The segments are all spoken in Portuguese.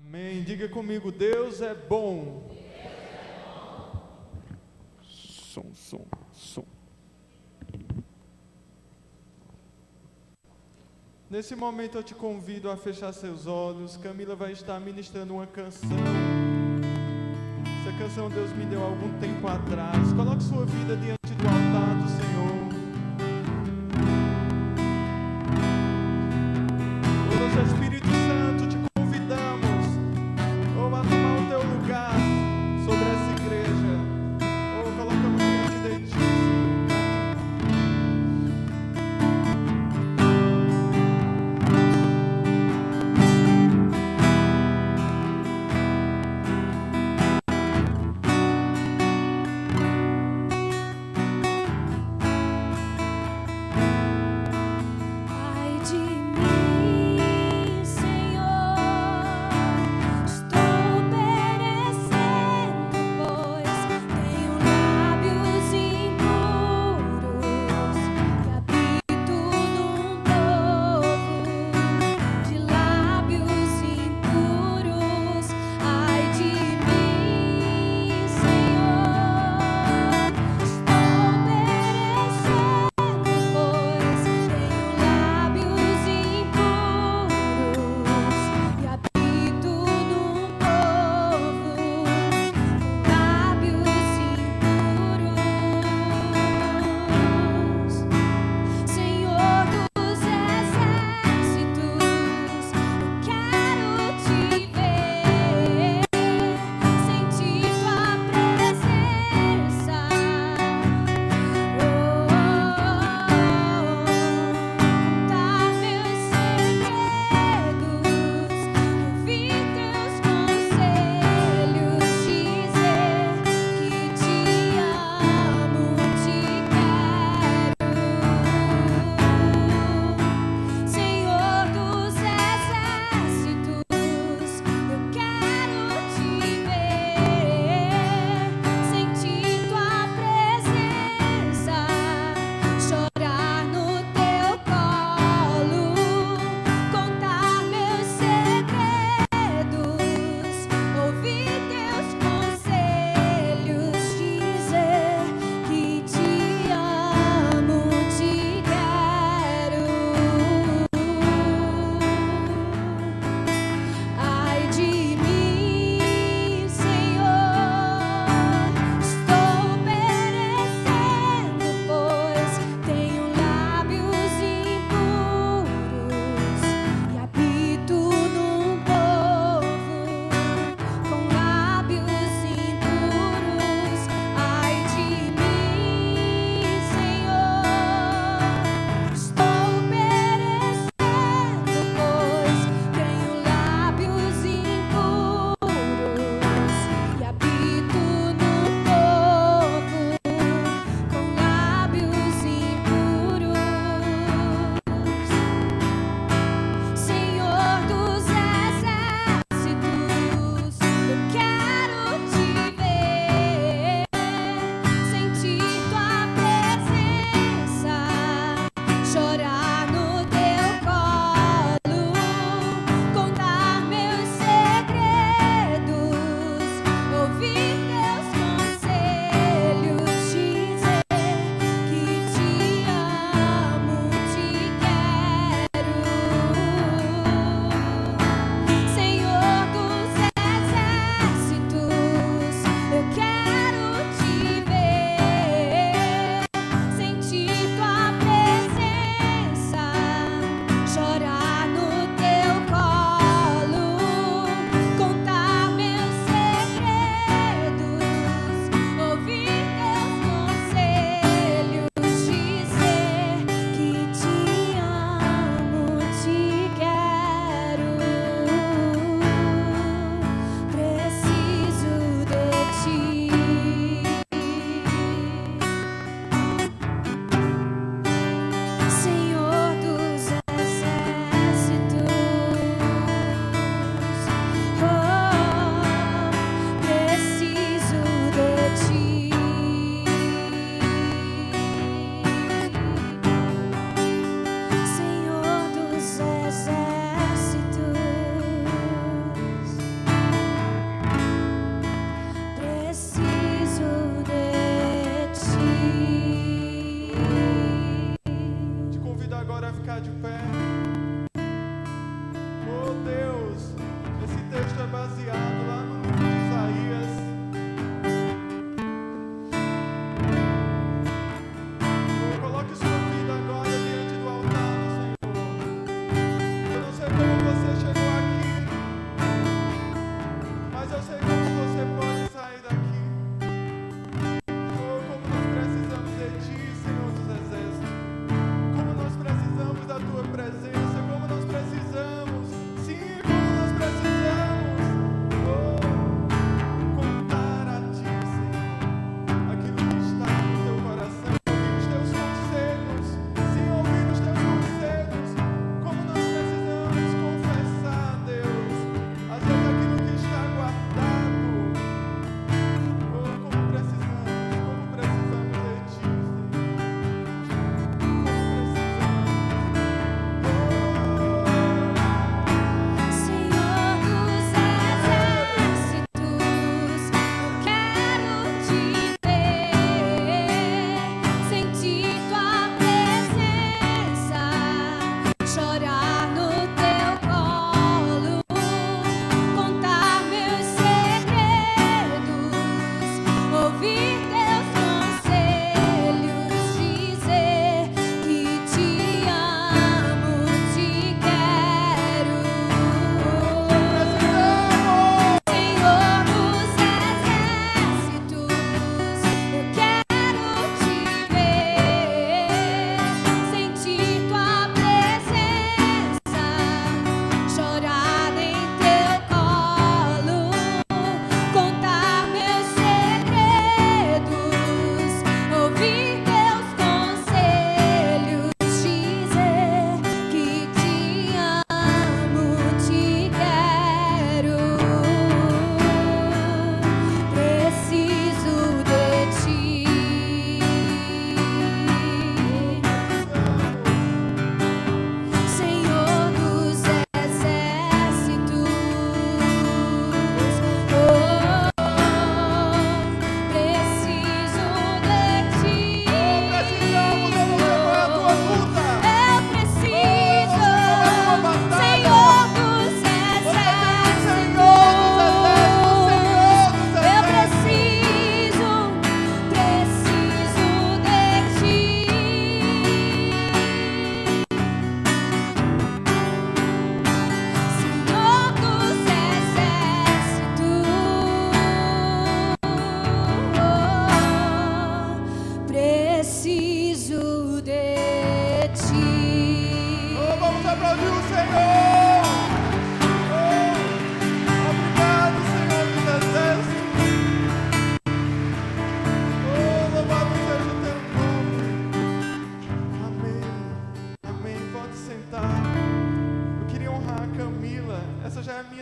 Amém. Diga comigo, Deus é bom. Som. Nesse momento eu te convido a fechar seus olhos. Camila vai estar ministrando uma canção. Essa canção Deus me deu há algum tempo atrás. Coloque sua vida diante do altar do Senhor. Deus Espírito Santo, te convidamos a tomar o teu lugar sobre essa igreja. Colocamos diante de ti, Senhor.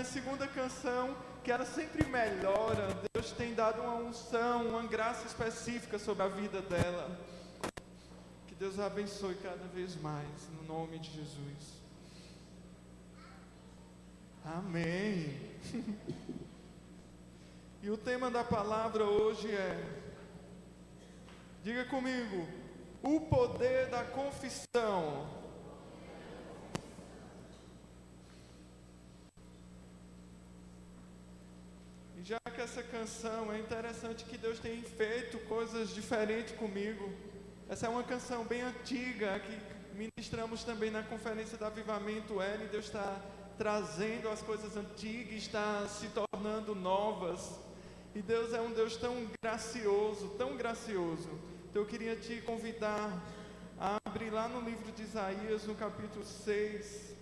segunda canção, que ela sempre melhora. Deus tem dado uma unção, uma graça específica sobre a vida dela. Que Deus a abençoe cada vez mais, no nome de Jesus. Amém. E o tema da palavra hoje é, diga comigo, o poder da confissão. E já que essa canção, é interessante que Deus tem feito coisas diferentes comigo. Essa é uma canção bem antiga, que ministramos também na conferência do Avivamento L. Deus está trazendo as coisas antigas, está se tornando novas. E Deus é um Deus tão gracioso, tão gracioso. Então eu queria te convidar a abrir lá no livro de Isaías, no capítulo 6.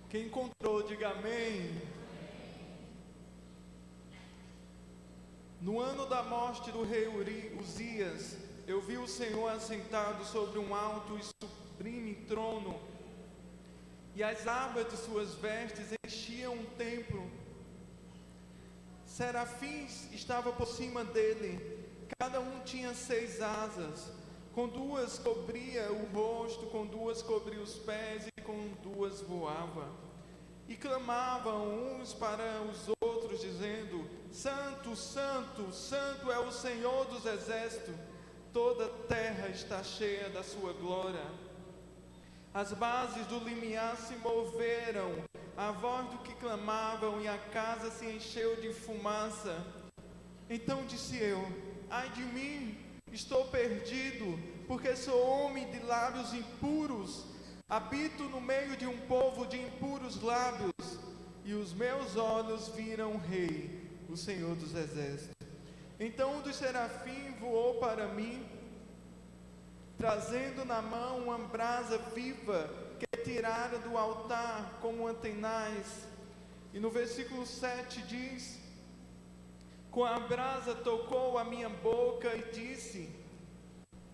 Quem encontrou, diga amém. No ano da morte do rei Uzias, eu vi o Senhor assentado sobre um alto e sublime trono, e as abas de suas vestes enchiam o templo. Serafins estavam por cima dele, cada um tinha 6 asas, com 2 cobria o rosto, com 2 cobria os pés e com 2 voava. E clamavam uns para os outros, dizendo: Santo, Santo, Santo é o Senhor dos exércitos, toda a terra está cheia da sua glória. As bases do limiar se moveram, a voz do que clamavam, e a casa se encheu de fumaça. Então disse eu: ai de mim, estou perdido, porque sou homem de lábios impuros, habito no meio de um povo de impuros lábios, e os meus olhos viram o Rei, o Senhor dos exércitos. Então um dos serafins voou para mim, trazendo na mão uma brasa viva, que tirara do altar como uma tenaz. E no versículo 7 diz: com a brasa tocou a minha boca e disse: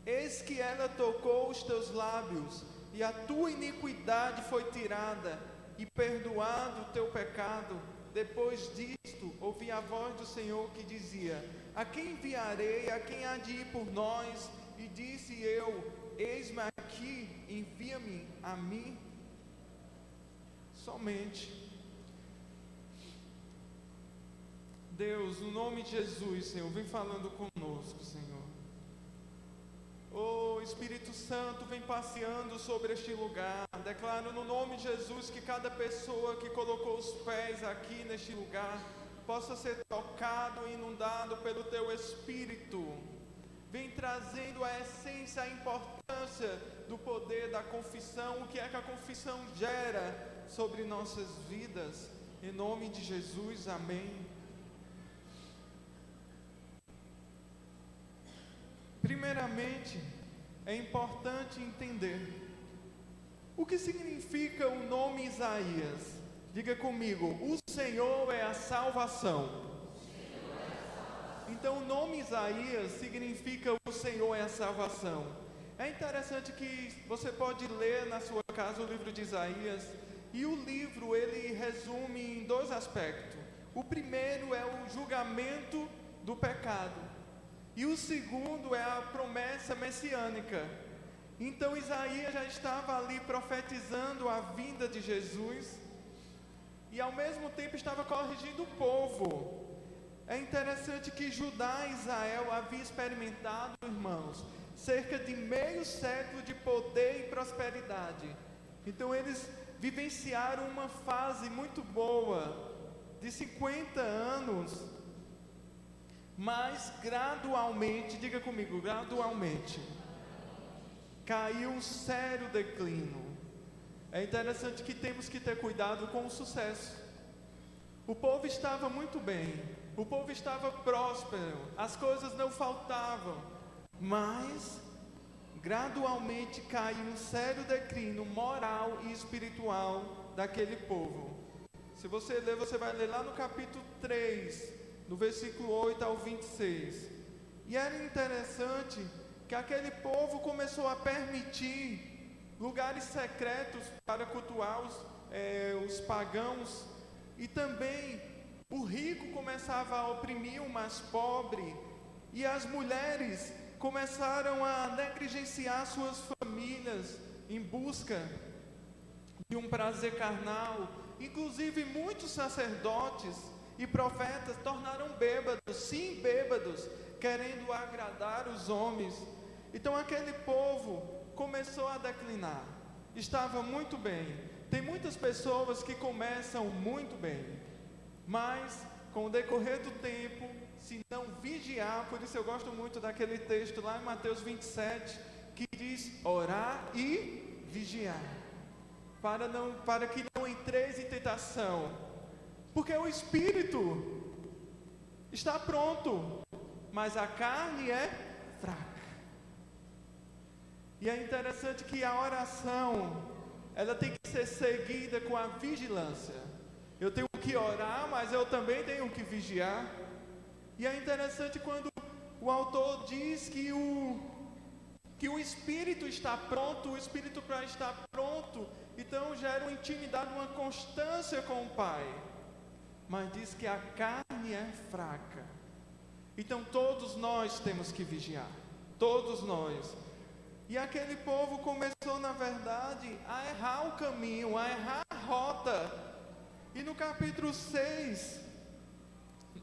eis que ela tocou os teus lábios, e a tua iniquidade foi tirada, e perdoado o teu pecado. Depois disto, ouvi a voz do Senhor que dizia: a quem enviarei? A quem há de ir por nós? E disse eu: eis-me aqui, envia-me a mim. Somente. Deus, no nome de Jesus, Senhor, vem falando conosco, Senhor. Oh, Espírito Santo, vem passeando sobre este lugar. Declaro no nome de Jesus que cada pessoa que colocou os pés aqui neste lugar possa ser tocado e inundado pelo Teu Espírito. Vem trazendo a essência, a importância do poder da confissão, o que é que a confissão gera sobre nossas vidas. Em nome de Jesus, amém. Primeiramente, é importante entender o que significa o nome Isaías. Diga comigo: o Senhor é a salvação. Então o nome Isaías significa o Senhor é a salvação. É interessante que você pode ler na sua casa o livro de Isaías, e o livro ele resume em 2 aspectos. O primeiro é o julgamento do pecado, e o segundo é a promessa messiânica. Então Isaías já estava ali profetizando a vinda de Jesus, e ao mesmo tempo estava corrigindo o povo. É interessante que Judá e Israel haviam experimentado, irmãos, cerca de meio século de poder e prosperidade. Então eles vivenciaram uma fase muito boa, de 50 anos, mas gradualmente, diga comigo, gradualmente, caiu um sério declínio. É interessante que temos que ter cuidado com o sucesso. O povo estava muito bem, o povo estava próspero, as coisas não faltavam, Mas gradualmente caiu um sério declínio moral e espiritual daquele povo. Se você ler, você vai ler lá no capítulo 3, no versículo 8 ao 26. E era interessante que aquele povo começou a permitir lugares secretos para cultuar os pagãos, e também o rico começava a oprimir o mais pobre, e as mulheres começaram a negligenciar suas famílias em busca de um prazer carnal. Inclusive muitos sacerdotes e profetas tornaram bêbados, sim, bêbados, querendo agradar os homens. Então aquele povo começou a declinar. Estava muito bem. Tem muitas pessoas que começam muito bem, mas com o decorrer do tempo, se não vigiar, por isso eu gosto muito daquele texto lá em Mateus 27, que diz: orar e vigiar, para que não entreis em tentação, porque o espírito está pronto, mas a carne é fraca. E é interessante que a oração, ela tem que ser seguida com a vigilância. Eu tenho que orar, mas eu também tenho que vigiar. E é interessante quando o autor diz que o espírito está pronto, o espírito para estar pronto, então gera uma intimidade, uma constância com o Pai. Mas diz que a carne é fraca. Então todos nós temos que vigiar, todos nós. E aquele povo começou, na verdade, a errar o caminho, a errar a rota. E no capítulo 6,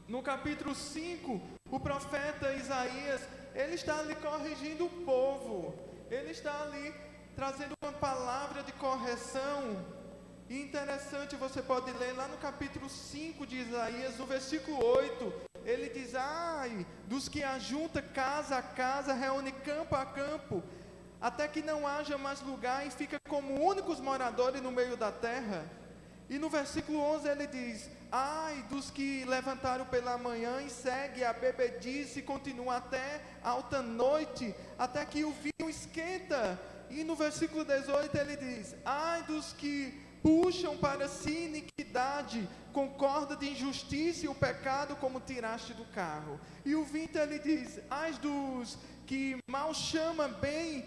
no capítulo 5, o profeta Isaías, ele está ali corrigindo o povo, ele está ali trazendo uma palavra de correção. E interessante, você pode ler lá no capítulo 5 de Isaías, no versículo 8, ele diz: ai, dos que ajunta casa a casa, reúne campo a campo, até que não haja mais lugar e fica como únicos moradores no meio da terra. E no versículo 11 ele diz: ai dos que levantaram pela manhã e segue a bebedice e continua até alta noite, até que o vinho esquenta. E no versículo 18 ele diz: ai dos que puxam para si iniquidade, com corda de injustiça e o pecado como tiraste do carro. E o 20 ele diz: ai dos que mal chamam bem,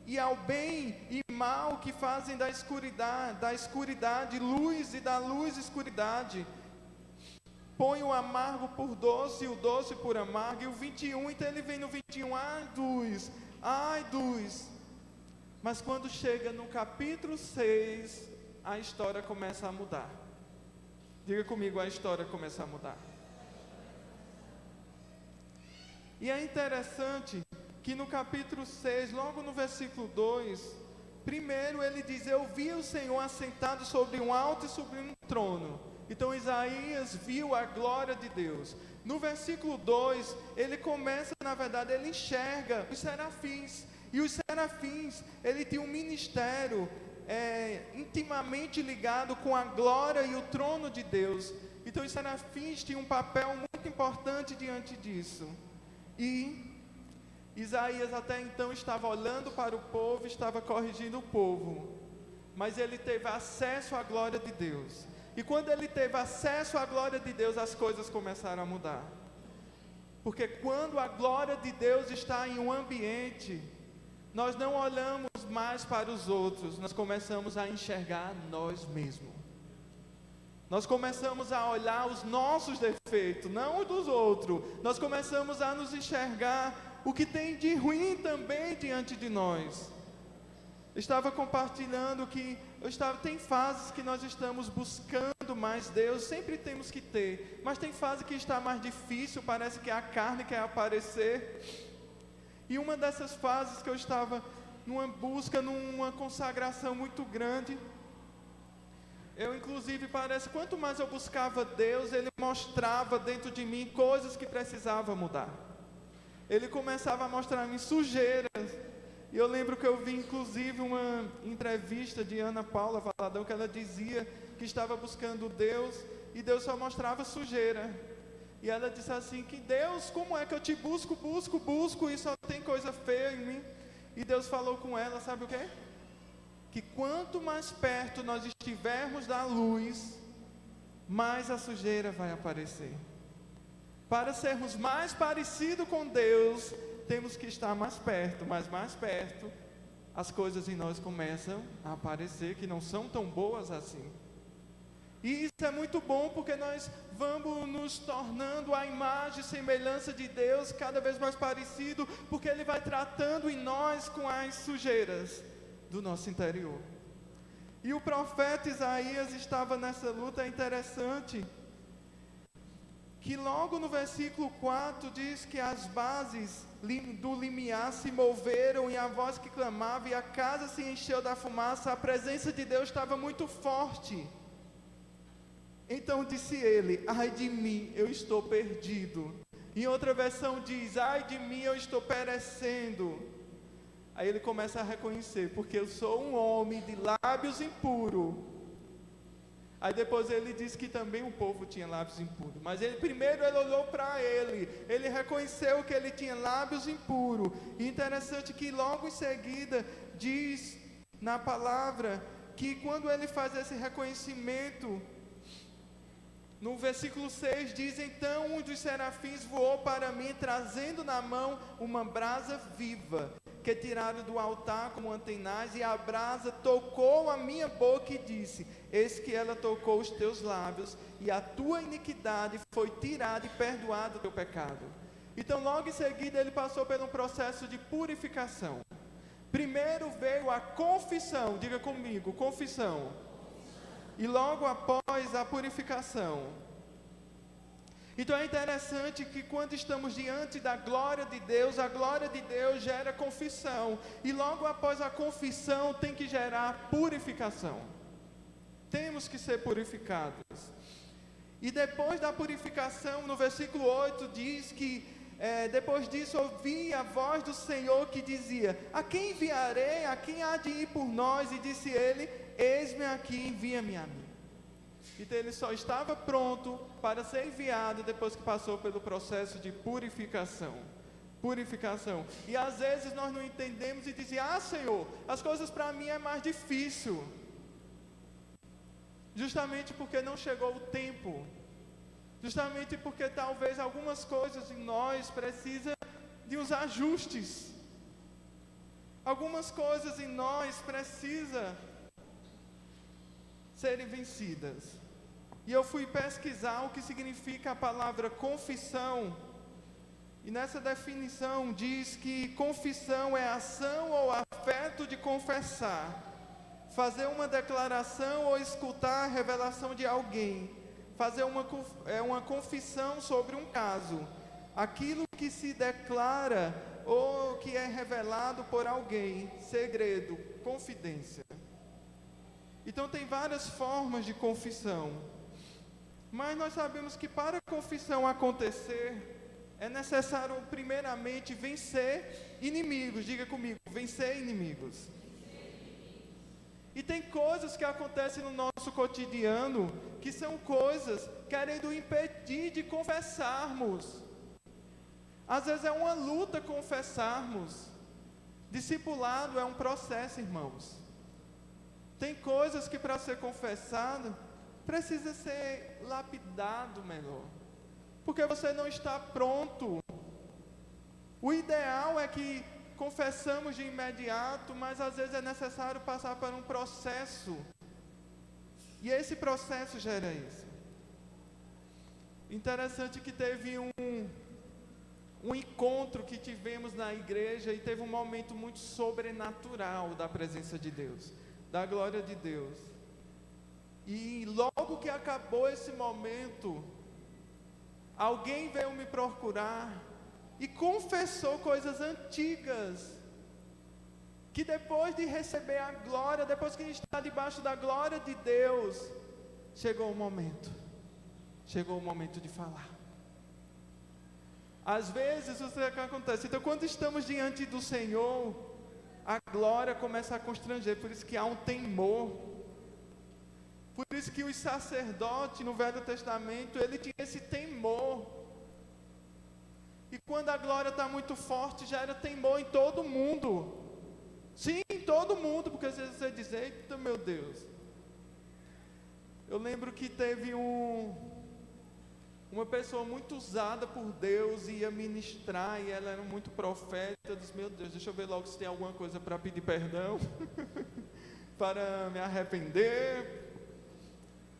e ao bem e mal que fazem da escuridade luz, e da luz escuridade. Põe o amargo por doce e o doce por amargo. E o 21, então ele vem no 21, ai dos. Mas quando chega no capítulo 6, a história começa a mudar. Diga comigo, a história começa a mudar. E é interessante que no capítulo 6, logo no versículo 2, primeiro ele diz: eu vi o Senhor assentado sobre um alto e sublime trono. Então Isaías viu a glória de Deus. No versículo 2, ele começa, na verdade, ele enxerga os serafins. E os serafins, ele tinha um ministério intimamente ligado com a glória e o trono de Deus. Então os serafins tinham um papel muito importante diante disso. E Isaías até então estava olhando para o povo, estava corrigindo o povo, mas ele teve acesso à glória de Deus. E quando ele teve acesso à glória de Deus, as coisas começaram a mudar. Porque quando a glória de Deus está em um ambiente, nós não olhamos mais para os outros, nós começamos a enxergar nós mesmos. Nós começamos a olhar os nossos defeitos, não os dos outros. Nós começamos a nos enxergar o que tem de ruim também diante de nós. Eu estava compartilhando que tem fases que nós estamos buscando mais Deus, sempre temos que ter, mas tem fase que está mais difícil, parece que a carne quer aparecer. E uma dessas fases que eu estava numa busca, numa consagração muito grande, eu inclusive parece, quanto mais eu buscava Deus, Ele mostrava dentro de mim coisas que precisavam mudar. Ele começava a mostrar-me sujeiras. E eu lembro que eu vi inclusive uma entrevista de Ana Paula Valadão, que ela dizia que estava buscando Deus, e Deus só mostrava sujeira. E ela disse assim, que Deus, como é que eu te busco e só tem coisa feia em mim? E Deus falou com ela, sabe o quê? Que quanto mais perto nós estivermos da luz, mais a sujeira vai aparecer. Para sermos mais parecidos com Deus, temos que estar mais perto, mas mais perto, as coisas em nós começam a aparecer que não são tão boas assim. E isso é muito bom, porque nós vamos nos tornando a imagem e semelhança de Deus cada vez mais parecido, porque Ele vai tratando em nós com as sujeiras do nosso interior. E o profeta Isaías estava nessa luta. É interessante que logo no versículo 4 diz que as bases do limiar se moveram, e a voz que clamava, e a casa se encheu da fumaça. A presença de Deus estava muito forte. Então disse ele, ai de mim, eu estou perdido. Em outra versão diz, ai de mim, eu estou perecendo. Aí ele começa a reconhecer, porque eu sou um homem de lábios impuros. Aí depois ele diz que também o povo tinha lábios impuros. Mas primeiro ele olhou para ele reconheceu que ele tinha lábios impuros. E interessante que logo em seguida diz na palavra, que quando ele faz esse reconhecimento, no versículo 6 diz, então um dos serafins voou para mim, trazendo na mão uma brasa viva, que tiraram do altar como antenaz, e a brasa tocou a minha boca e disse, eis que ela tocou os teus lábios, e a tua iniquidade foi tirada e perdoado o teu pecado. Então logo em seguida ele passou por um processo de purificação. Primeiro veio a confissão, diga comigo, confissão. E logo após a purificação. Então é interessante que quando estamos diante da glória de Deus, a glória de Deus gera confissão. E logo após a confissão tem que gerar purificação. Temos que ser purificados. E depois da purificação, no versículo 8 diz que depois disso ouvi a voz do Senhor que dizia, a quem enviarei, a quem há de ir por nós? E disse ele, eis-me aqui, envia-me a mim. Então ele só estava pronto para ser enviado depois que passou pelo processo de purificação. E às vezes nós não entendemos e dizemos, Senhor, as coisas para mim é mais difícil. Justamente porque não chegou o tempo. Justamente porque talvez algumas coisas em nós precisam de uns ajustes. Algumas coisas em nós precisam serem vencidas. E eu fui pesquisar o que significa a palavra confissão. E nessa definição diz que confissão é ação ou afeto de confessar, fazer uma declaração ou escutar a revelação de alguém, fazer uma confissão sobre um caso, aquilo que se declara ou que é revelado por alguém, segredo, confidência. Então tem várias formas de confissão, mas nós sabemos que para a confissão acontecer, é necessário primeiramente vencer inimigos. Diga comigo, vencer inimigos. E tem coisas que acontecem no nosso cotidiano, que são coisas querendo impedir de confessarmos. Às vezes é uma luta confessarmos. Discipulado é um processo, irmãos. Tem coisas que para ser confessado, precisa ser lapidado melhor. Porque você não está pronto. O ideal é que confessamos de imediato, mas às vezes é necessário passar por um processo. E esse processo gera isso. Interessante que teve um encontro que tivemos na igreja e teve um momento muito sobrenatural da presença de Deus, da glória de Deus. E logo que acabou esse momento, alguém veio me procurar e confessou coisas antigas, que depois de receber a glória, depois que a gente está debaixo da glória de Deus, chegou o momento de falar. Às vezes isso é o que acontece. Então quando estamos diante do Senhor, a glória começa a constranger, por isso que há um temor. Por isso que os sacerdotes no Velho Testamento, ele tinha esse temor, E quando a glória está muito forte, gera temor em todo mundo. Sim, em todo mundo, porque às vezes você diz, eita meu Deus. Eu lembro que teve uma pessoa muito usada por Deus, ia ministrar, e ela era muito profeta. Eu disse, meu Deus, deixa eu ver logo se tem alguma coisa para pedir perdão, para me arrepender.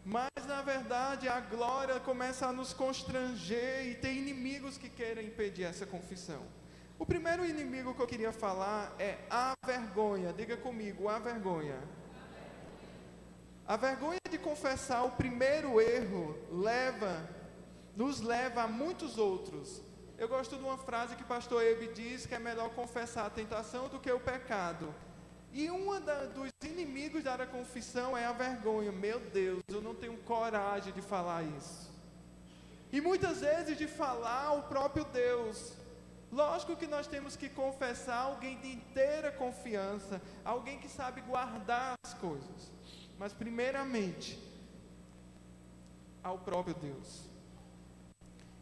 Mas na verdade a glória começa a nos constranger, e tem inimigos que querem impedir essa confissão. O primeiro inimigo que eu queria falar é a vergonha. Diga comigo, a vergonha. A vergonha de confessar o primeiro erro nos leva a muitos outros. Eu gosto de uma frase que o pastor Ebe diz, que é melhor confessar a tentação do que o pecado. E dos inimigos da confissão é a vergonha. Meu Deus, eu não tenho coragem de falar isso. E muitas vezes de falar o próprio Deus. Lógico que nós temos que confessar alguém de inteira confiança, alguém que sabe guardar as coisas. Mas primeiramente, ao próprio Deus.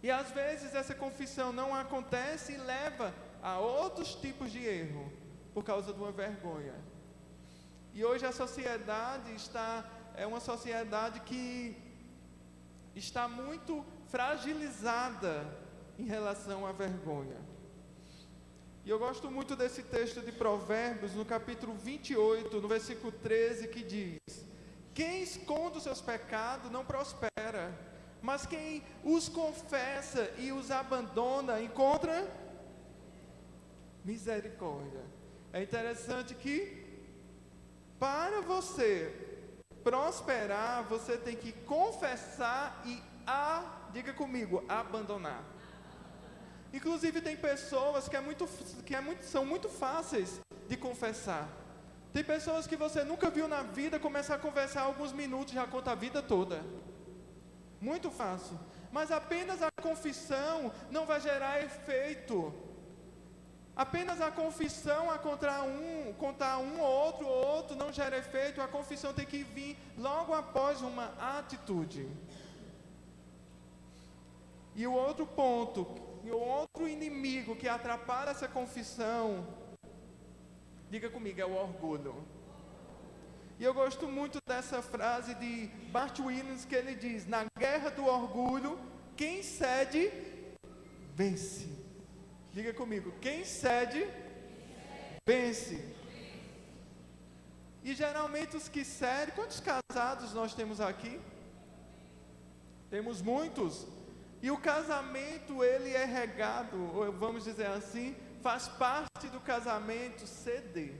E às vezes essa confissão não acontece e leva a outros tipos de erro, por causa de uma vergonha. E hoje a sociedade é uma sociedade que está muito fragilizada em relação à vergonha. E eu gosto muito desse texto de Provérbios, no capítulo 28, no versículo 13, que diz: quem esconde os seus pecados não prospera, mas quem os confessa e os abandona encontra misericórdia. É interessante que para você prosperar, você tem que confessar e diga comigo, abandonar. Inclusive tem pessoas são muito fáceis de confessar. Tem pessoas que você nunca viu na vida, começa a conversar alguns minutos, já conta a vida toda. Muito fácil. Mas apenas a confissão não vai gerar efeito. Apenas a confissão a contar um ou outro não gera efeito. A confissão tem que vir logo após uma atitude. E o outro ponto, e o outro inimigo que atrapalha essa confissão, diga comigo, é o orgulho. E eu gosto muito dessa frase de Bart Williams, que ele diz: na guerra do orgulho, quem cede, vence. Diga comigo, quem cede, vence. E geralmente os que cedem, quantos casados nós temos aqui? Temos muitos. E o casamento, ele é regado, ou vamos dizer assim, faz parte do casamento ceder.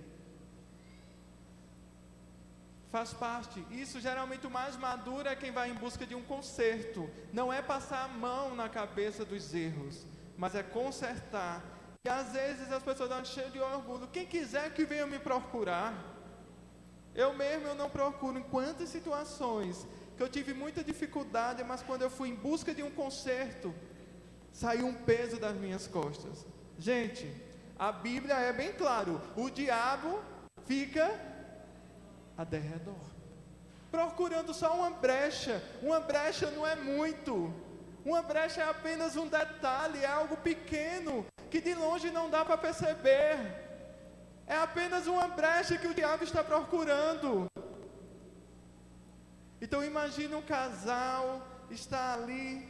Faz parte. Isso geralmente o mais maduro é quem vai em busca de um conserto. Não é passar a mão na cabeça dos erros, mas é consertar. E às vezes as pessoas estão cheias de orgulho. Quem quiser que venha me procurar. Eu não procuro. Em quantas situações que eu tive muita dificuldade, mas quando eu fui em busca de um conserto, saiu um peso das minhas costas. Gente, a Bíblia é bem claro, o diabo fica a derredor, procurando só uma brecha. Uma brecha não é muito, uma brecha é apenas um detalhe, é algo pequeno, que de longe não dá para perceber, é apenas uma brecha que o diabo está procurando. Então imagina um casal, está ali,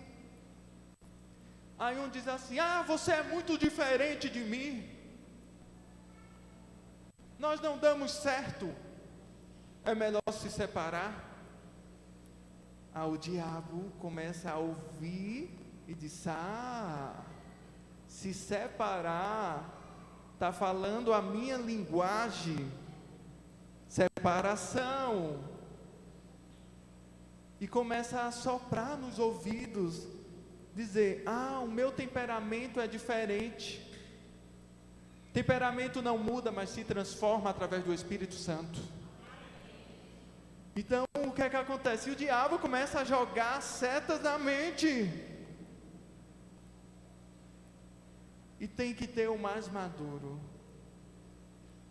aí um diz assim: você é muito diferente de mim, nós não damos certo, é melhor se separar. O diabo começa a ouvir e diz: se separar, está falando a minha linguagem, separação. E começa a soprar nos ouvidos, dizer: o meu temperamento é diferente. Temperamento não muda, mas se transforma através do Espírito Santo. Então, o que é que acontece? O diabo começa a jogar setas na mente. E tem que ter o mais maduro.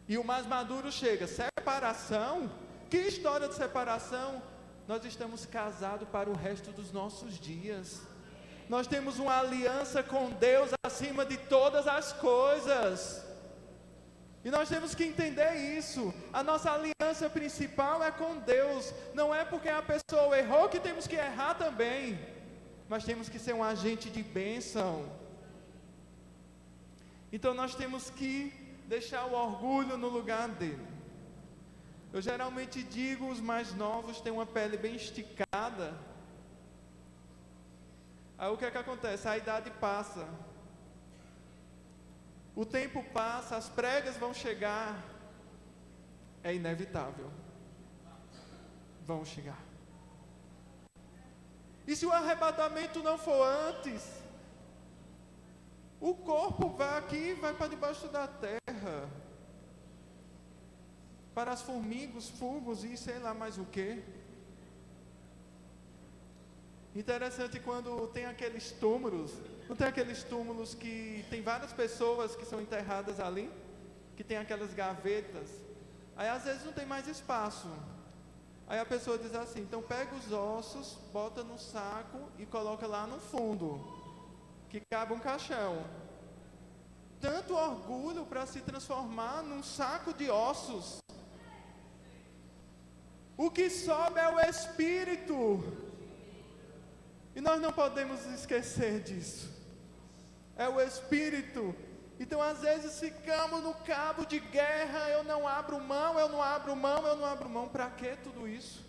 E o mais maduro chega: separação? Que história de separação? Nós estamos casados para o resto dos nossos dias. Nós temos uma aliança com Deus acima de todas as coisas. E nós temos que entender isso. A nossa aliança principal é com Deus. Não é porque a pessoa errou que temos que errar também. Mas temos que ser um agente de bênção. Então nós temos que deixar o orgulho no lugar dele. Eu geralmente digo, os mais novos têm uma pele bem esticada. Aí o que é que acontece? A idade passa. O tempo passa, as pregas vão chegar. É inevitável. Vão chegar. E se o arrebatamento não for antes, o corpo vai aqui, vai para debaixo da terra. Para as formigas, fungos e sei lá mais o que. Interessante quando tem aqueles túmulos. Não tem aqueles túmulos que tem várias pessoas que são enterradas ali, que tem aquelas gavetas. Aí às vezes não tem mais espaço. Aí a pessoa diz assim, então pega os ossos, bota no saco e coloca lá no fundo, que cabe um caixão. Tanto orgulho para se transformar num saco de ossos. O que sobe é o Espírito. E nós não podemos esquecer disso. É o Espírito. Então às vezes ficamos no cabo de guerra. Eu não abro mão, eu não abro mão, eu não abro mão. Para que tudo isso?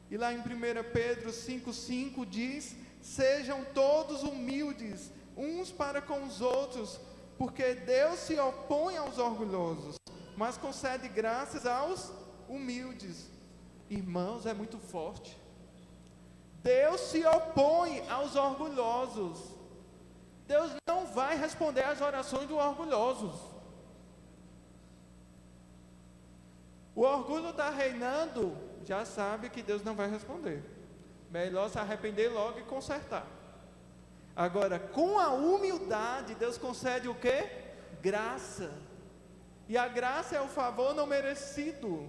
E lá em 1 Pedro 5,5 diz: sejam todos humildes, uns para com os outros, porque Deus se opõe aos orgulhosos, mas concede graças aos humildes. Irmãos, é muito forte. Deus se opõe aos orgulhosos. Deus não vai responder às orações dos orgulhosos. O orgulho está reinando, já sabe que Deus não vai responder. Melhor se arrepender logo e consertar. Agora, com a humildade, Deus concede o quê? Graça. E a graça é o favor não merecido.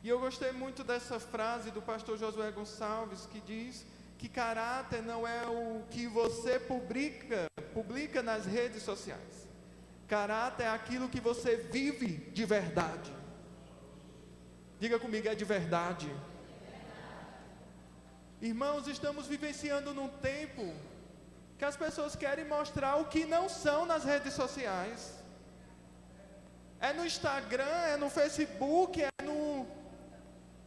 E eu gostei muito dessa frase do pastor Josué Gonçalves, que diz que caráter não é o que você publica nas redes sociais. Caráter é aquilo que você vive de verdade. Diga comigo, é de verdade. Irmãos, estamos vivenciando num tempo que as pessoas querem mostrar o que não são nas redes sociais. É no Instagram, é no Facebook, é no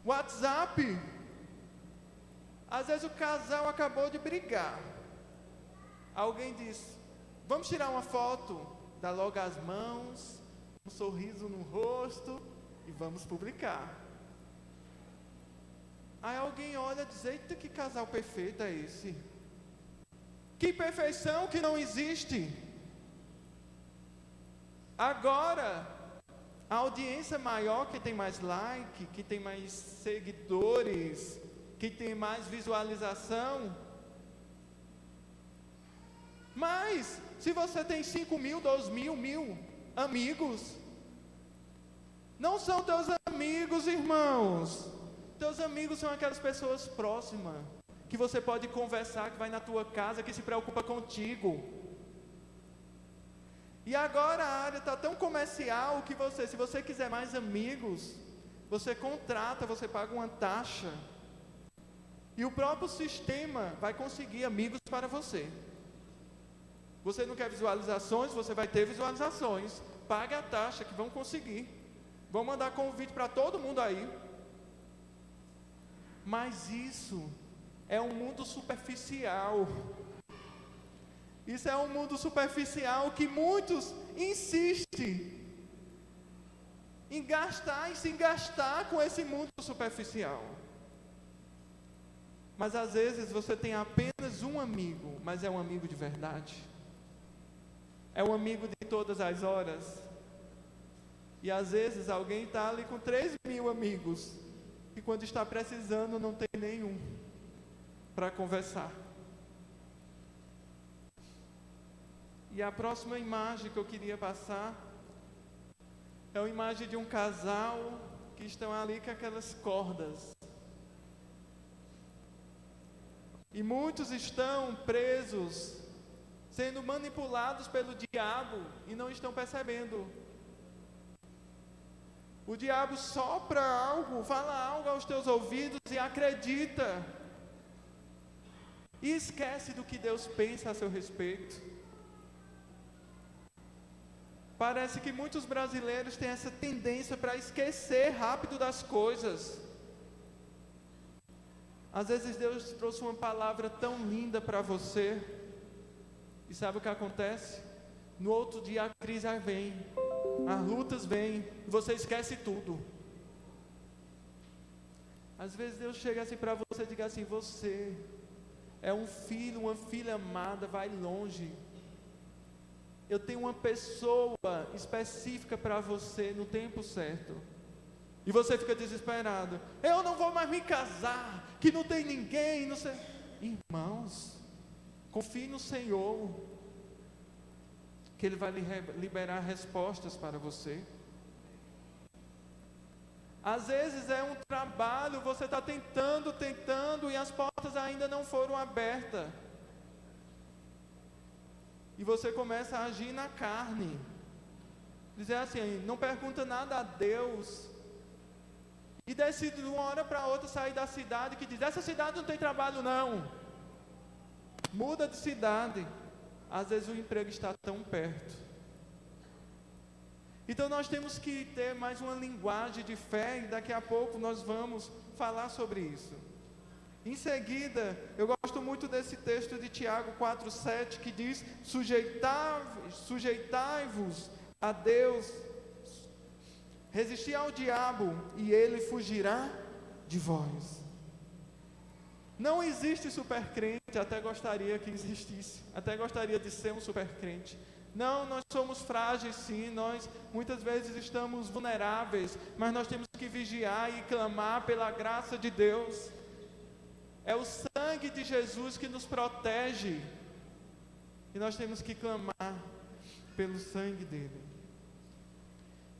WhatsApp. Às vezes o casal acabou de brigar. Alguém diz, vamos tirar uma foto, dá logo as mãos, um sorriso no rosto e vamos publicar. Aí alguém olha e diz, eita, que casal perfeito é esse? Que perfeição que não existe. Agora, a audiência maior, que tem mais like, que tem mais seguidores, que tem mais visualização. Mas, se você tem 5.000, 2.000, 1.000 amigos, não são teus amigos, irmãos. Teus amigos são aquelas pessoas próximas, que você pode conversar, que vai na tua casa, que se preocupa contigo. E agora a área está tão comercial que se você quiser mais amigos, você contrata, você paga uma taxa. E o próprio sistema vai conseguir amigos para você. Você não quer visualizações, você vai ter visualizações. Pague a taxa que vão conseguir. Vão mandar convite para todo mundo aí. Mas isso é um mundo superficial. Isso é um mundo superficial que muitos insistem em gastar e se engastar com esse mundo superficial. Mas às vezes você tem apenas um amigo, mas é um amigo de verdade. É um amigo de todas as horas. E às vezes alguém está ali com 3.000 amigos, e quando está precisando não tem nenhum para conversar. E a próxima imagem que eu queria passar é uma imagem de um casal que estão ali com aquelas cordas. E muitos estão presos, sendo manipulados pelo diabo e não estão percebendo. O diabo sopra algo, fala algo aos teus ouvidos e acredita. E esquece do que Deus pensa a seu respeito. Parece que muitos brasileiros têm essa tendência para esquecer rápido das coisas. Às vezes Deus trouxe uma palavra tão linda para você, e sabe o que acontece? No outro dia a crise vem, as lutas vêm, e você esquece tudo. Às vezes Deus chega assim para você e diz assim: você é um filho, uma filha amada, vai longe. Eu tenho uma pessoa específica para você no tempo certo. E você fica desesperado. Eu não vou mais me casar, que não tem ninguém, não sei. Irmãos, confie no Senhor, que Ele vai liberar respostas para você. Às vezes é um trabalho, você está tentando, e as portas ainda não foram abertas. E você começa a agir na carne. Dizer assim, não pergunta nada a Deus. E decide de uma hora para outra sair da cidade, que diz, essa cidade não tem trabalho não. Muda de cidade. Às vezes o emprego está tão perto. Então nós temos que ter mais uma linguagem de fé, e daqui a pouco nós vamos falar sobre isso. Em seguida, eu gosto muito desse texto de Tiago 4,7, que diz, sujeitai-vos a Deus, resisti ao diabo, e ele fugirá de vós. Não existe supercrente, até gostaria que existisse, até gostaria de ser um supercrente. Não, nós somos frágeis sim, nós muitas vezes estamos vulneráveis, mas nós temos que vigiar e clamar pela graça de Deus. É o sangue de Jesus que nos protege, e nós temos que clamar pelo sangue dele.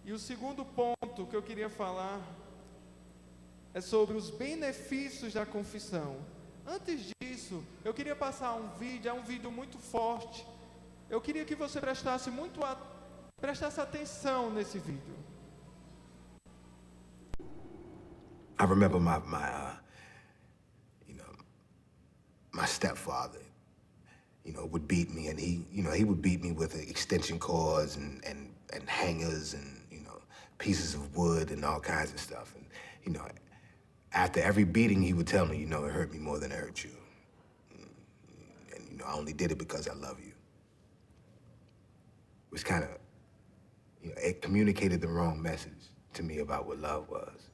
E o segundo ponto que eu queria falar é sobre os benefícios da confissão. Antes disso, eu queria passar um vídeo, é um vídeo muito forte. Eu queria que você prestasse atenção nesse vídeo. I remember my stepfather, would beat me, and he would beat me with extension cords and hangers and, pieces of wood and all kinds of stuff. And, after every beating, he would tell me, it hurt me more than it hurt you. And, I only did it because I love you. It was kind of, it communicated the wrong message to me about what love was.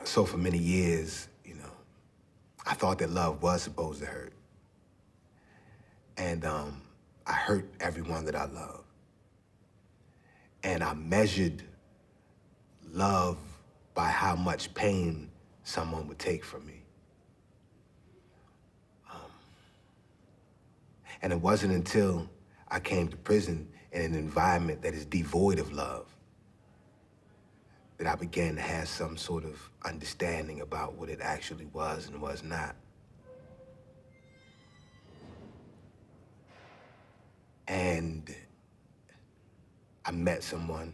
So for many years, I thought that love was supposed to hurt. And I hurt everyone that I love. And I measured love by how much pain someone would take from me. And it wasn't until I came to prison in an environment that is devoid of love that I began to have some sort of understanding about what it actually was and was not. And I met someone,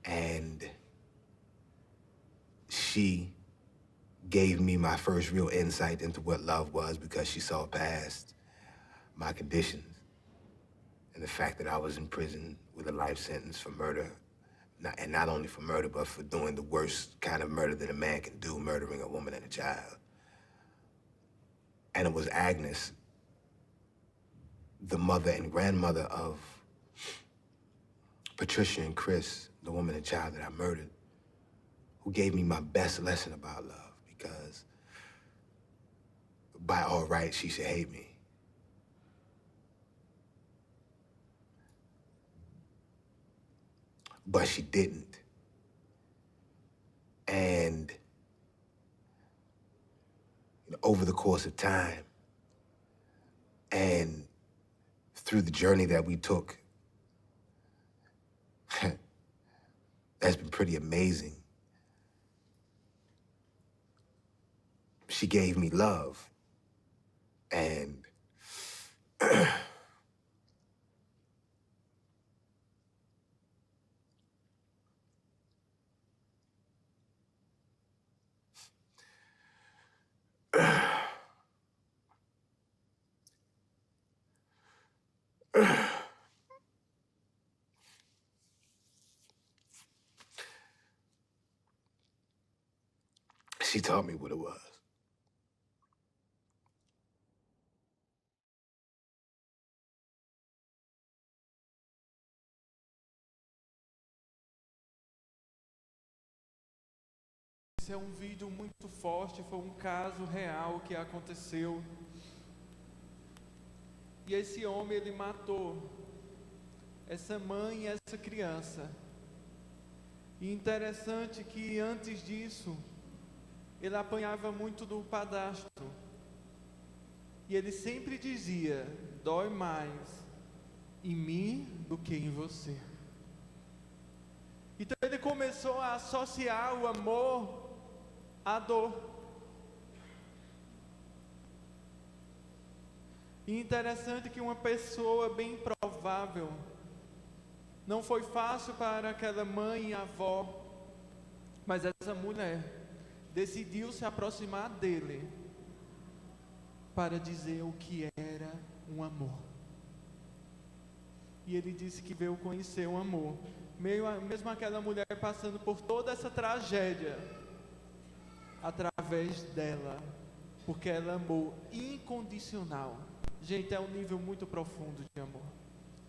and she gave me my first real insight into what love was, because she saw past my conditions and the fact that I was in prison with a life sentence for murder, and not only for murder, but for doing the worst kind of murder that a man can do, murdering a woman and a child. And it was Agnes, the mother and grandmother of Patricia and Chris, the woman and child that I murdered, who gave me my best lesson about love, because by all rights, she should hate me. But she didn't. And over the course of time, and through the journey that we took, that's been pretty amazing. she gave me love. And she taught me what it was. Esse é um vídeo muito forte, foi um caso real que aconteceu. E esse homem, ele matou essa mãe e essa criança. E interessante que antes disso, ele apanhava muito do padrasto. E ele sempre dizia: dói mais em mim do que em você. Então ele começou a associar o amor à dor. E interessante que uma pessoa bem provável, não foi fácil para aquela mãe e avó, mas essa mulher decidiu se aproximar dele para dizer o que era um amor. E ele disse que veio conhecer o amor, mesmo aquela mulher passando por toda essa tragédia, através dela, porque ela amou incondicional. Gente, é um nível muito profundo de amor,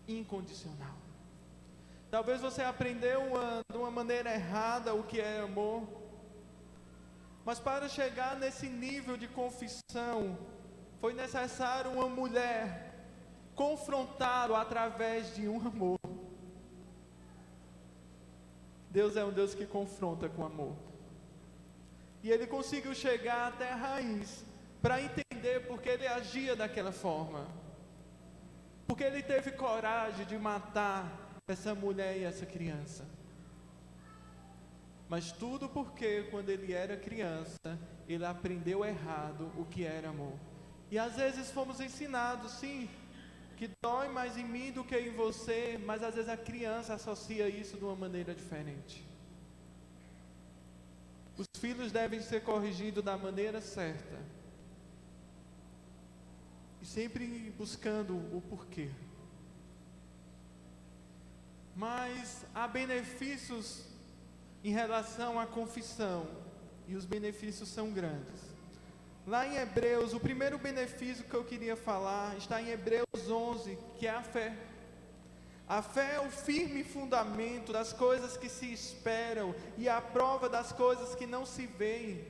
incondicional. Talvez você aprendeu de uma maneira errada o que é amor, mas para chegar nesse nível de confissão, foi necessário uma mulher confrontá-lo através de um amor. Deus é um Deus que confronta com amor. E ele conseguiu chegar até a raiz, para entender porque ele agia daquela forma. Porque ele teve coragem de matar essa mulher e essa criança. Mas tudo porque quando ele era criança, ele aprendeu errado o que era amor. E às vezes fomos ensinados, sim, que dói mais em mim do que em você, mas às vezes a criança associa isso de uma maneira diferente. Os filhos devem ser corrigidos da maneira certa. E sempre buscando o porquê. Mas há benefícios em relação à confissão. E os benefícios são grandes. Lá em Hebreus, o primeiro benefício que eu queria falar está em Hebreus 11, que é a fé. A fé é o firme fundamento das coisas que se esperam e a prova das coisas que não se veem.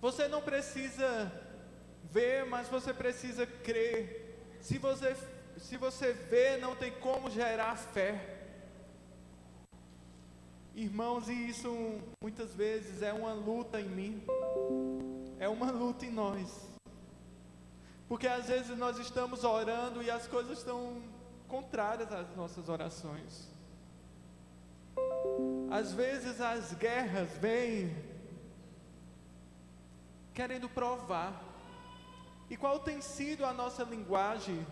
Você não precisa ver, mas você precisa crer. Se você vê, não tem como gerar fé. Irmãos, e isso muitas vezes é uma luta em mim, é uma luta em nós. Porque às vezes nós estamos orando e as coisas estão contrárias às nossas orações. Às vezes as guerras vêm querendo provar. E qual tem sido a nossa linguagem?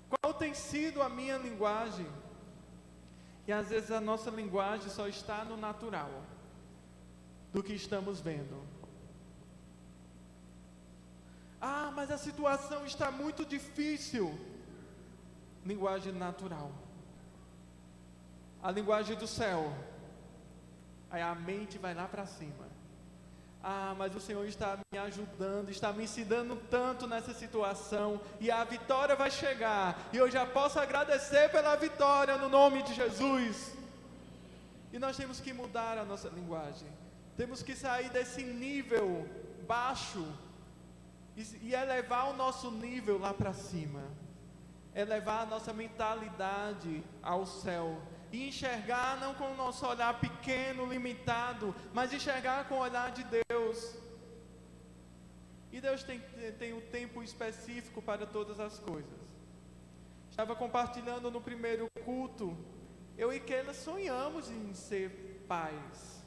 Qual tem sido a minha linguagem? E às vezes a nossa linguagem só está no natural, do que estamos vendo. Ah, mas a situação está muito difícil. Linguagem natural. A linguagem do céu. Aí a mente vai lá para cima. Ah, mas o Senhor está me ajudando, está me ensinando tanto nessa situação, e a vitória vai chegar, e eu já posso agradecer pela vitória no nome de Jesus. E nós temos que mudar a nossa linguagem, temos que sair desse nível baixo, e elevar o nosso nível lá para cima, elevar a nossa mentalidade ao céu, e enxergar não com o nosso olhar pequeno, limitado, mas enxergar com o olhar de Deus. E Deus tem um tempo específico para todas as coisas. Estava compartilhando no primeiro culto, eu e Keila sonhamos em ser pais.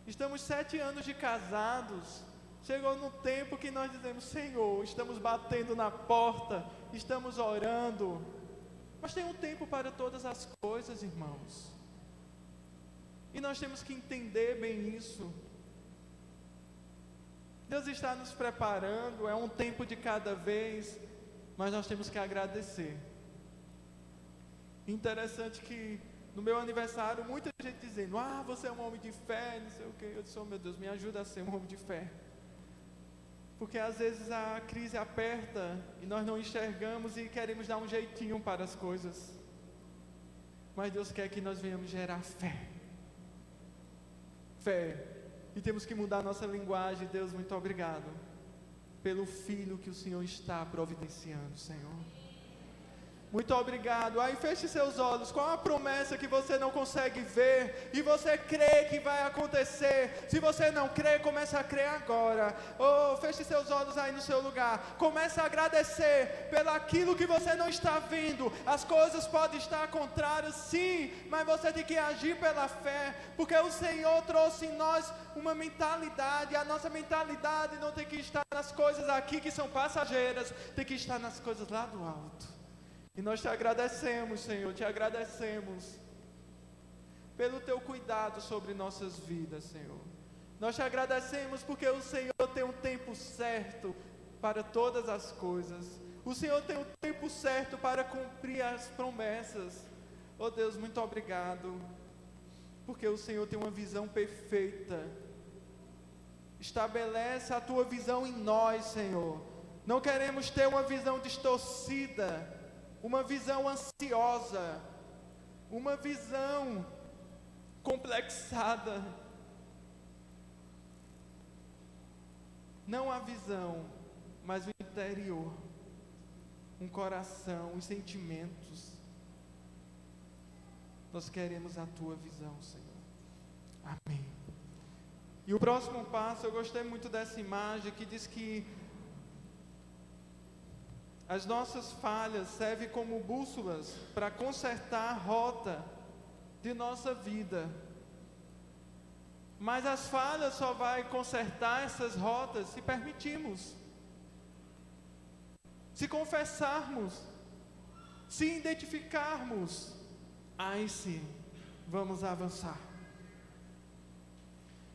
Estamos 7 anos de casados. Chegou no tempo que nós dizemos: Senhor, estamos batendo na porta, estamos orando. Mas tem um tempo para todas as coisas, irmãos. E nós temos que entender bem isso. Deus está nos preparando, é um tempo de cada vez, mas nós temos que agradecer. Interessante que no meu aniversário, muita gente dizendo: você é um homem de fé, não sei o que. Eu disse: meu Deus, me ajuda a ser um homem de fé. Porque às vezes a crise aperta e nós não enxergamos e queremos dar um jeitinho para as coisas. Mas Deus quer que nós venhamos gerar fé. Fé. E temos que mudar nossa linguagem. Deus, muito obrigado pelo filho que o Senhor está providenciando, Senhor. Muito obrigado. Aí feche seus olhos. Qual a promessa que você não consegue ver e você crê que vai acontecer? Se você não crê, comece a crer agora. Feche seus olhos aí no seu lugar. Comece a agradecer pelo aquilo que você não está vendo. As coisas podem estar contrárias, sim, mas você tem que agir pela fé, porque o Senhor trouxe em nós uma mentalidade. A nossa mentalidade não tem que estar nas coisas aqui que são passageiras, tem que estar nas coisas lá do alto. E nós te agradecemos, Senhor, te agradecemos pelo teu cuidado sobre nossas vidas, Senhor. Nós te agradecemos porque o Senhor tem um tempo certo para todas as coisas. O Senhor tem um tempo certo para cumprir as promessas. Oh Deus, muito obrigado, porque o Senhor tem uma visão perfeita. Estabelece a tua visão em nós, Senhor. Não queremos ter uma visão distorcida, uma visão ansiosa, uma visão complexada. Não a visão, mas o interior, um coração, os sentimentos. Nós queremos a tua visão, Senhor. Amém. E o próximo passo, eu gostei muito dessa imagem que diz que as nossas falhas servem como bússolas para consertar a rota de nossa vida. Mas as falhas só vai consertar essas rotas se permitirmos, se confessarmos, se identificarmos. Aí sim, vamos avançar.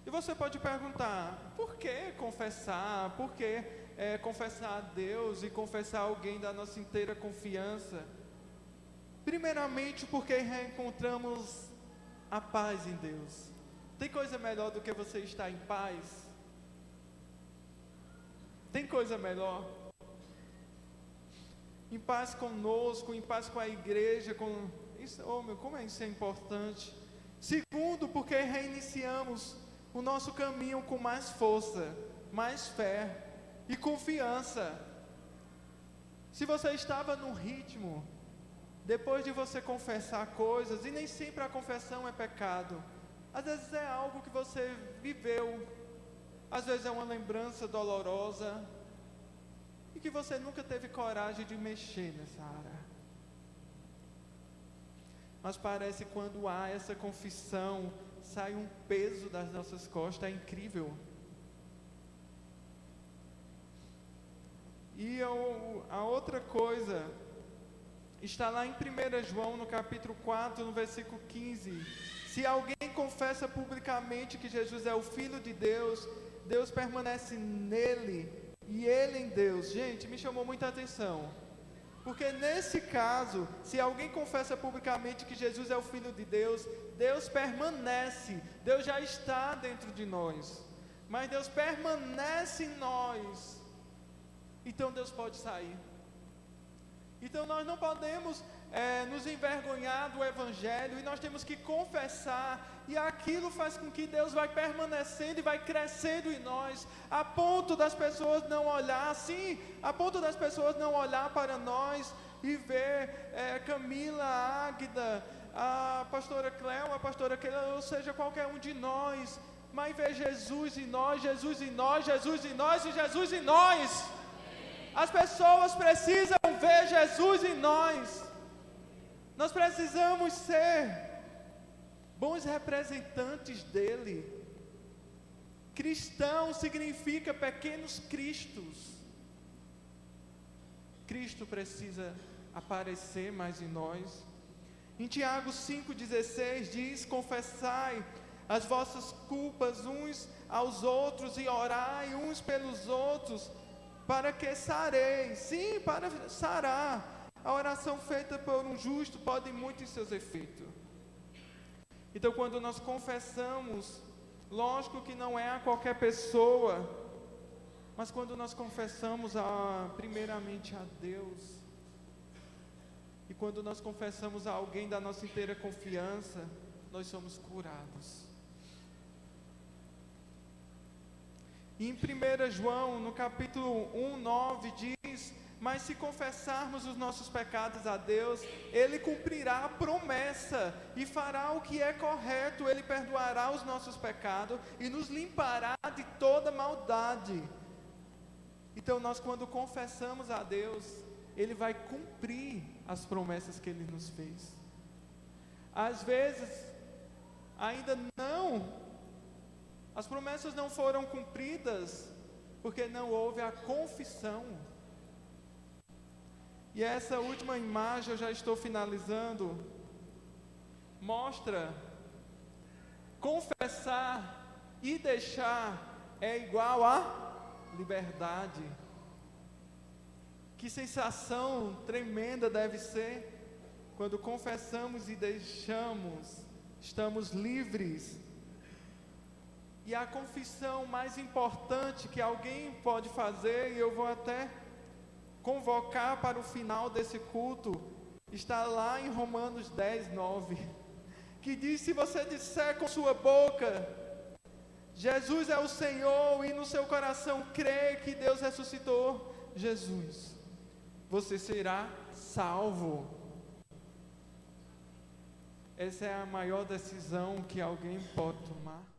E você pode perguntar: por que confessar? Por que confessar a Deus e confessar alguém da nossa inteira confiança? Primeiramente, porque reencontramos a paz em Deus. Tem coisa melhor do que você estar em paz? Tem coisa melhor? Em paz conosco, em paz com a igreja, como isso é importante. Segundo, porque reiniciamos o nosso caminho com mais força, mais fé e confiança. Se você estava no ritmo, depois de você confessar coisas, e nem sempre a confissão é pecado, às vezes é algo que você viveu, às vezes é uma lembrança dolorosa, e que você nunca teve coragem de mexer nessa área. Mas parece que quando há essa confissão, sai um peso das nossas costas, é incrível. E a outra coisa está lá em 1 João, no capítulo 4, no versículo 15. Se alguém confessa publicamente que Jesus é o Filho de Deus, Deus permanece nele e ele em Deus. Gente, me chamou muita atenção, porque nesse caso, se alguém confessa publicamente que Jesus é o Filho de Deus, Deus permanece, Deus já está dentro de nós, mas Deus permanece em nós, então Deus pode sair. Então nós não podemos nos envergonhar do Evangelho, e nós temos que confessar, e aquilo faz com que Deus vai permanecendo e vai crescendo em nós, a ponto das pessoas não olhar, sim, a ponto das pessoas não olhar para nós e ver Camila, Águida, a pastora Cléo, a pastora Keila, ou seja, qualquer um de nós, mas ver Jesus em nós, Jesus em nós, Jesus em nós e Jesus em nós. As pessoas precisam ver Jesus em nós. Nós precisamos ser bons representantes dele. Cristão significa pequenos cristos. Cristo precisa aparecer mais em nós. Em Tiago 5,16 diz: confessai as vossas culpas uns aos outros e orai uns pelos outros, para que sareis. Sim, para sarar. A oração feita por um justo pode muito em seus efeitos. Então, quando nós confessamos, lógico que não é a qualquer pessoa, mas quando nós confessamos primeiramente a Deus, e quando nós confessamos a alguém da nossa inteira confiança, nós somos curados. E em 1 João, no capítulo 1:9, diz: mas se confessarmos os nossos pecados a Deus, Ele cumprirá a promessa e fará o que é correto. Ele perdoará os nossos pecados e nos limpará de toda maldade. Então nós, quando confessamos a Deus, Ele vai cumprir as promessas que Ele nos fez. Às vezes, ainda não, as promessas não foram cumpridas, porque não houve a confissão. E essa última imagem, eu já estou finalizando, mostra: confessar e deixar é igual a liberdade. Que sensação tremenda deve ser quando confessamos e deixamos, estamos livres. E a confissão mais importante que alguém pode fazer, e eu vou até convocar para o final desse culto, está lá em Romanos 10:9, que diz: se você disser com sua boca, Jesus é o Senhor, e no seu coração crer que Deus ressuscitou Jesus, você será salvo. Essa é a maior decisão que alguém pode tomar.